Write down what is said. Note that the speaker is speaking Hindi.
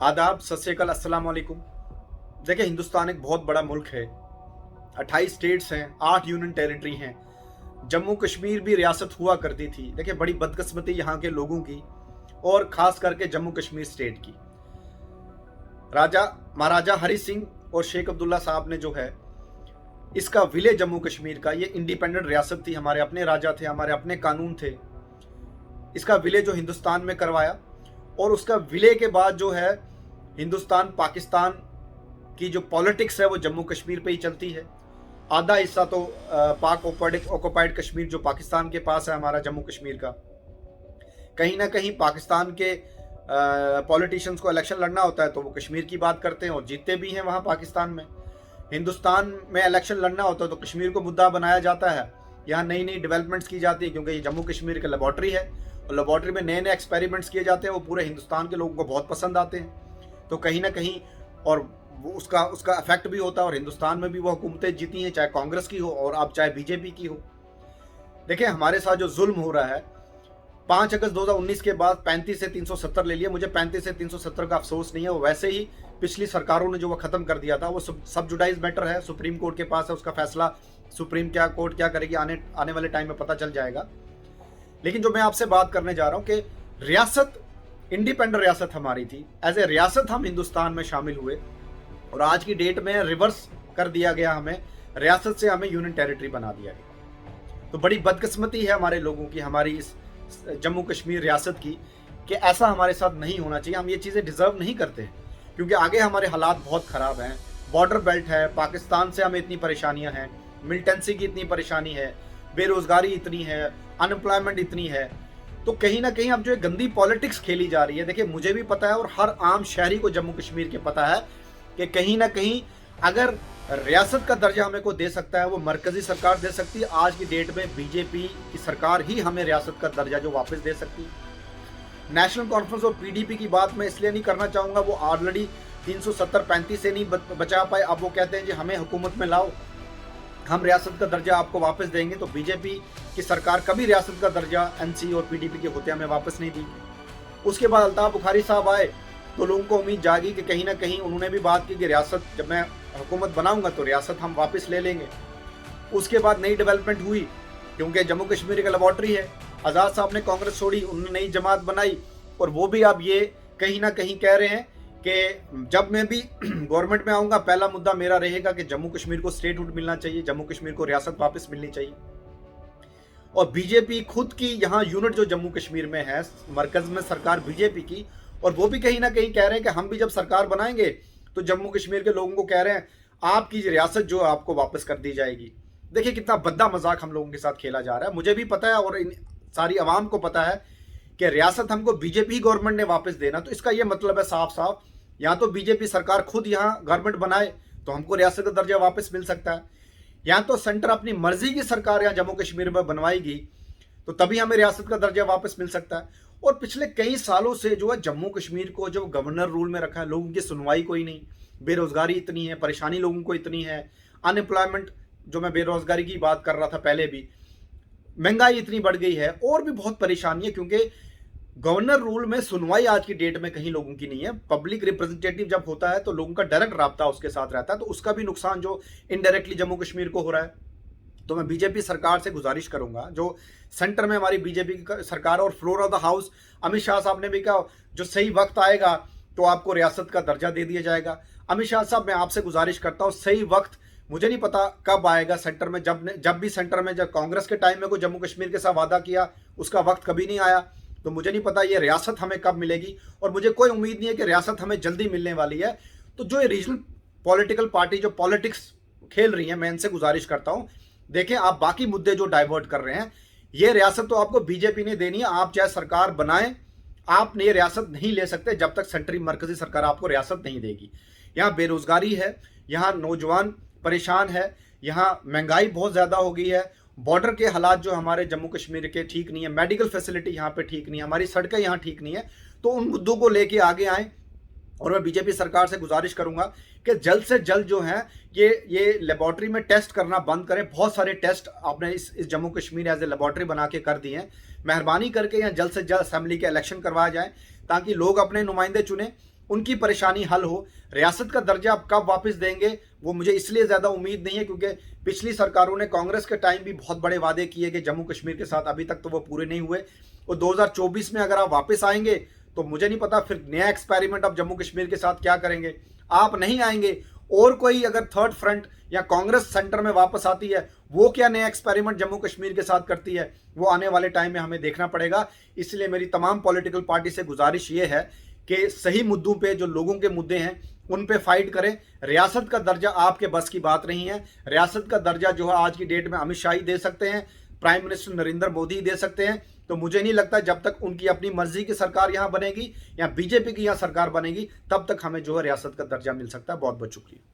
आदाब, सत श्री अकाल, अस्सलाम वालेकुम। देखिए, हिंदुस्तान एक बहुत बड़ा मुल्क है। 28 स्टेट्स हैं, 8 यूनियन टेरिटरी हैं। जम्मू कश्मीर भी रियासत हुआ करती थी। देखिए, बड़ी बदकिस्मती यहाँ के लोगों की और खास करके जम्मू कश्मीर स्टेट की। राजा महाराजा हरि सिंह और शेख अब्दुल्ला साहब ने जो है इसका विलय जम्मू कश्मीर का, ये इंडिपेंडेंट रियासत थी, हमारे अपने राजा थे, हमारे अपने कानून थे। इसका विलय जो हिंदुस्तान में करवाया और उसका विलय के बाद जो है हिंदुस्तान पाकिस्तान की जो पॉलिटिक्स है वो जम्मू कश्मीर पे ही चलती है। आधा हिस्सा तो पाक ऑक्युपाइड कश्मीर जो पाकिस्तान के पास है, हमारा जम्मू कश्मीर का। कहीं ना कहीं पाकिस्तान के पॉलिटिशियंस को इलेक्शन लड़ना होता है तो वो कश्मीर की बात करते हैं और जीतते भी हैं वहाँ पाकिस्तान में। हिंदुस्तान में इलेक्शन लड़ना होता है तो कश्मीर को मुद्दा बनाया जाता है। यहाँ नई नई डेवलपमेंट्स की जाती है क्योंकि ये जम्मू कश्मीर की लेबॉर्ट्री है और लेबॉर्ट्री में नए नए एक्सपेरिमेंट्स किए जाते हैं। वो पूरे हिंदुस्तान के लोगों को बहुत पसंद आते हैं। तो कहीं ना कहीं और उसका इफेक्ट भी होता है और हिंदुस्तान में भी वो हुकूमतें जीती हैं, चाहे कांग्रेस की हो और अब चाहे बीजेपी की हो। देखिए, हमारे साथ जो जुल्म हो रहा है 5 अगस्त 2019 के बाद 35 से 370 ले लिया। मुझे 35 से 370 का अफसोस नहीं है। वो वैसे ही पिछली सरकारों ने जो वो खत्म कर दिया था, वो सब जुडाइज मैटर है, सुप्रीम कोर्ट के पास है। उसका फैसला सुप्रीम कोर्ट क्या करेगी आने वाले टाइम में पता चल जाएगा। लेकिन जो मैं आपसे बात करने जा रहा हूं कि रियासत, इंडिपेंडेंट रियासत हमारी थी, एज ए रियासत हम हिंदुस्तान में शामिल हुए और आज की डेट में रिवर्स कर दिया गया। हमें रियासत से हमें यूनियन टेरिटरी बना दिया गया। तो बड़ी बदकिस्मती है हमारे लोगों की, हमारी इस जम्मू कश्मीर रियासत की, कि ऐसा हमारे साथ नहीं होना चाहिए। हम ये चीज़ें डिजर्व नहीं करते क्योंकि आगे हमारे हालात बहुत ख़राब हैं। बॉर्डर बेल्ट है, पाकिस्तान से हमें इतनी परेशानियां हैं, मिलिटेंसी की इतनी परेशानी है, बेरोजगारी इतनी है, अनएम्प्लॉयमेंट इतनी है। तो कहीं ना कहीं अब जो गंदी पॉलिटिक्स खेली जा रही है, देखिए मुझे भी पता है और हर आम शहरी को जम्मू कश्मीर के पता है कि कहीं ना कहीं अगर रियासत का दर्जा हमें को दे सकता है वो मरकजी सरकार दे सकती है। आज की डेट में बीजेपी की सरकार ही हमें रियासत का दर्जा जो वापस दे सकती है। नेशनल कॉन्फ्रेंस और पीडीपी की बात मैं इसलिए नहीं करना चाहूँगा, वो ऑलरेडी 370-35 से नहीं बचा पाए। अब वो कहते हैं जी हमें हुकूमत में लाओ, हम रियासत का दर्जा आपको वापस देंगे। तो बीजेपी की सरकार कभी रियासत का दर्जा एनसी और पीडीपी के होते हमें वापस नहीं दी। उसके बाद अल्ताफ बुखारी साहब आए तो लोगों को उम्मीद जागी कि कहीं ना कहीं उन्होंने भी बात की कि रियासत जब मैं हुकूमत बनाऊंगा तो रियासत हम वापस ले लेंगे। उसके बाद नई डेवलपमेंट हुई क्योंकि जम्मू कश्मीर का लेबॉर्ट्री है। आज़ाद साहब ने कांग्रेस छोड़ी, उन्होंने नई जमात बनाई और वो भी अब ये कहीं ना कहीं कह रहे हैं कि जब मैं भी गवर्नमेंट में आऊँगा पहला मुद्दा मेरा रहेगा कि जम्मू कश्मीर को स्टेटहुड मिलना चाहिए, जम्मू कश्मीर को रियासत वापस मिलनी चाहिए। और बीजेपी खुद की यहाँ यूनिट जो जम्मू कश्मीर में है, मरकज में सरकार बीजेपी की, और वो भी कहीं ना कहीं कह रहे हैं कि हम भी जब सरकार बनाएंगे तो जम्मू कश्मीर के लोगों को कह रहे हैं आपकी रियासत जो आपको वापस कर दी जाएगी। देखिए कितना भद्दा मजाक हम लोगों के साथ खेला जा रहा है। मुझे भी पता है और सारी आवाम को पता है कि रियासत हमको बीजेपी गवर्नमेंट ने वापस देना। तो इसका यह मतलब है साफ साफ, या तो बीजेपी सरकार खुद यहाँ गवर्नमेंट बनाए तो हमको रियासत का दर्जा वापस मिल सकता है, या तो सेंटर अपनी मर्जी की सरकार यहाँ जम्मू कश्मीर में बनवाएगी तो तभी हमें रियासत का दर्जा वापस मिल सकता है। और पिछले कई सालों से जो है जम्मू कश्मीर को जो गवर्नर रूल में रखा है, लोगों की सुनवाई कोई नहीं, बेरोजगारी इतनी है, परेशानी लोगों को इतनी है, अनएम्प्लॉयमेंट, जो मैं बेरोजगारी की बात कर रहा था पहले भी, महंगाई इतनी बढ़ गई है और भी बहुत परेशानी है क्योंकि गवर्नर रूल में सुनवाई आज की डेट में कहीं लोगों की नहीं है। पब्लिक रिप्रेजेंटेटिव जब होता है तो लोगों का डायरेक्ट राब्ता उसके साथ रहता है, तो उसका भी नुकसान जो इनडायरेक्टली जम्मू कश्मीर को हो रहा है। तो मैं बीजेपी सरकार से गुजारिश करूंगा, जो सेंटर में हमारी बीजेपी की सरकार और floor of the house Amit Shah साहब ने भी कहा जो सही वक्त आएगा तो आपको रियासत का दर्जा दे दिया जाएगा। अमित शाह साहब, मैं आपसे गुजारिश करता हूं, सही वक्त मुझे नहीं पता कब आएगा सेंटर में। जब भी सेंटर में जब कांग्रेस के टाइम में को जम्मू कश्मीर के साथ वादा किया उसका वक्त कभी नहीं आया। तो मुझे नहीं पता ये रियासत हमें कब मिलेगी और मुझे कोई उम्मीद नहीं है कि रियासत हमें जल्दी मिलने वाली है। तो जो ये रीजनल पॉलिटिकल पार्टी जो पॉलिटिक्स खेल रही है, मैं इनसे गुजारिश करता हूं, देखें आप बाकी मुद्दे जो डाइवर्ट कर रहे हैं, ये रियासत तो आपको बीजेपी ने देनी है। आप चाहे सरकार बनाएं, आप ये रियासत नहीं ले सकते जब तक सेंट्रल मरकजी सरकार आपको रियासत नहीं देगी। यहाँ बेरोजगारी है, यहाँ नौजवान परेशान है, यहाँ महंगाई बहुत ज़्यादा हो गई है, बॉर्डर के हालात जो हमारे जम्मू कश्मीर के ठीक नहीं है, मेडिकल फैसिलिटी यहाँ पे ठीक नहीं है, हमारी सड़कें यहाँ ठीक नहीं है। तो उन मुद्दों को लेके आगे आएँ और मैं बीजेपी सरकार से गुजारिश करूंगा कि जल्द से जल्द जो है ये लेबॉर्ट्री में टेस्ट करना बंद करें। बहुत सारे टेस्ट आपने इस Jammu Kashmir as a laboratory बना के कर दिए हैं। मेहरबानी करके यहाँ जल्द से जल्द असेंबली के इलेक्शन करवाया जाए ताकि लोग अपने नुमाइंदे चुने उनकी परेशानी हल हो। रियासत का दर्जा अब कब वापस देंगे वो मुझे इसलिए ज़्यादा उम्मीद नहीं है क्योंकि पिछली सरकारों ने कांग्रेस के टाइम भी बहुत बड़े वादे किए कि जम्मू कश्मीर के साथ, अभी तक तो वो पूरे नहीं हुए। और 2024 में अगर आप वापस आएंगे तो मुझे नहीं पता फिर नया एक्सपेरिमेंट आप जम्मू कश्मीर के साथ क्या करेंगे। आप नहीं आएंगे और कोई अगर थर्ड फ्रंट या कांग्रेस सेंटर में वापस आती है, वो क्या नया एक्सपेरिमेंट जम्मू कश्मीर के साथ करती है, वो आने वाले टाइम में हमें देखना पड़ेगा। इसलिए मेरी तमाम पॉलिटिकल पार्टी से गुजारिश ये है कि सही मुद्दों पे, जो लोगों के मुद्दे हैं उन पे फाइट करें। रियासत का दर्जा आपके बस की बात नहीं है। रियासत का दर्जा जो है आज की डेट में अमित शाह ही दे सकते हैं, प्राइम मिनिस्टर नरेंद्र मोदी ही दे सकते हैं। तो मुझे नहीं लगता जब तक उनकी अपनी मर्जी की सरकार यहाँ बनेगी या बीजेपी की यहाँ सरकार बनेगी तब तक हमें जो है रियासत का दर्जा मिल सकता है। बहुत बहुत शुक्रिया।